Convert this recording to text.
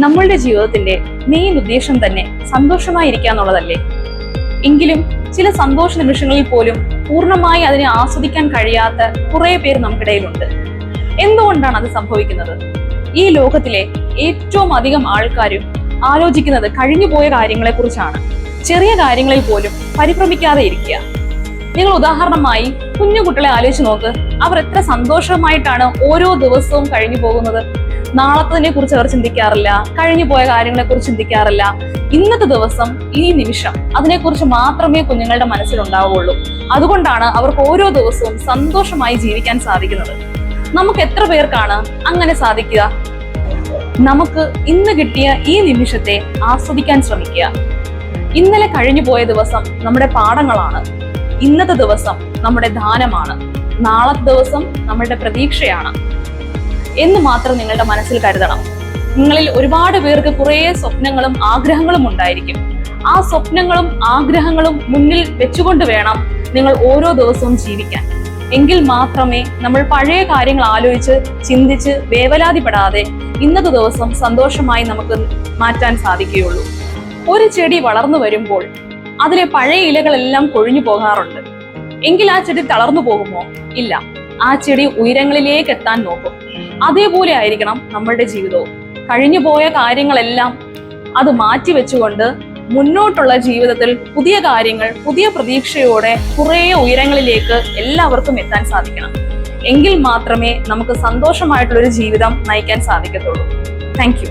നമ്മളുടെ ജീവിതത്തിന്റെ മെയിൻ ഉദ്ദേശം തന്നെ സന്തോഷമായിരിക്കുക എന്നുള്ളതല്ലേ? എങ്കിലും ചില സന്തോഷ നിമിഷങ്ങളിൽ പോലും പൂർണ്ണമായി അതിനെ ആസ്വദിക്കാൻ കഴിയാത്ത കുറെ പേർ നമുക്കിടയിലുണ്ട്. എന്തുകൊണ്ടാണ് അത് സംഭവിക്കുന്നത്? ഈ ലോകത്തിലെ ഏറ്റവും അധികം ആൾക്കാരും ആലോചിക്കുന്നത് കഴിഞ്ഞുപോയ കാര്യങ്ങളെ കുറിച്ചാണ്. ചെറിയ കാര്യങ്ങളിൽ പോലും പരിഭ്രമിക്കാതെ ഇരിക്കുക. നിങ്ങൾ ഉദാഹരണമായി കുഞ്ഞു കുട്ടികളെ ആലോചിച്ച് നോക്ക്. അവർ എത്ര സന്തോഷമായിട്ടാണ് ഓരോ ദിവസവും കഴിഞ്ഞു പോകുന്നത്. നാളത്തതിനെ കുറിച്ച് അവർ ചിന്തിക്കാറില്ല, കഴിഞ്ഞു പോയ കാര്യങ്ങളെ കുറിച്ച് ചിന്തിക്കാറില്ല. ഇന്നത്തെ ദിവസം, ഈ നിമിഷം, അതിനെക്കുറിച്ച് മാത്രമേ കുഞ്ഞുങ്ങളുടെ മനസ്സിലുണ്ടാവുകയുള്ളൂ. അതുകൊണ്ടാണ് അവർക്ക് ഓരോ ദിവസവും സന്തോഷമായി ജീവിക്കാൻ സാധിക്കുന്നത്. നമുക്ക് എത്ര പേർക്കാണ് അങ്ങനെ സാധിക്കുക? നമുക്ക് ഇന്ന് കിട്ടിയ ഈ നിമിഷത്തെ ആസ്വദിക്കാൻ ശ്രമിക്കുക. ഇന്നലെ കഴിഞ്ഞു പോയ ദിവസം നമ്മുടെ പാഠങ്ങളാണ്. ഇന്നത്തെ ദിവസം നമ്മുടെ ദാനമാണ്. നാളത്തെ ദിവസം നമ്മുടെ പ്രതീക്ഷയാണ് എന്ന് മാത്രം നിങ്ങളുടെ മനസ്സിൽ കരുതണം. നിങ്ങളിൽ ഒരുപാട് പേർക്ക് കുറേ സ്വപ്നങ്ങളും ആഗ്രഹങ്ങളും ഉണ്ടായിരിക്കും. ആ സ്വപ്നങ്ങളും ആഗ്രഹങ്ങളും മുന്നിൽ വെച്ചുകൊണ്ട് വേണം നിങ്ങൾ ഓരോ ദിവസവും ജീവിക്കാൻ. എങ്കിൽ മാത്രമേ നമ്മൾ പഴയ കാര്യങ്ങൾ ആലോചിച്ച് ചിന്തിച്ച് വേവലാതിപ്പെടാതെ ഇന്നത്തെ ദിവസം സന്തോഷമായി നമുക്ക് മാറ്റാൻ സാധിക്കുകയുള്ളൂ. ഒരു ചെടി വളർന്നു വരുമ്പോൾ അതിലെ പഴയ ഇലകളെല്ലാം കൊഴിഞ്ഞു പോകാറുണ്ട്. എങ്കിൽ ആ ചെടി തളർന്നു പോകുമോ? ഇല്ല. ആ ചെടി ഉയരങ്ങളിലേക്ക് എത്താൻ നോക്കും. അതേപോലെ ആയിരിക്കണം നമ്മളുടെ ജീവിതവും. കഴിഞ്ഞുപോയ കാര്യങ്ങളെല്ലാം അത് മാറ്റി വെച്ചുകൊണ്ട് മുന്നോട്ടുള്ള ജീവിതത്തിൽ പുതിയ കാര്യങ്ങൾ, പുതിയ പ്രതീക്ഷയോടെ കുറേ ഉയരങ്ങളിലേക്ക് എല്ലാവർക്കും എത്താൻ സാധിക്കണം. എങ്കിൽ മാത്രമേ നമുക്ക് സന്തോഷമായിട്ടുള്ളൊരു ജീവിതം നയിക്കാൻ സാധിക്കത്തുള്ളൂ. Thank you.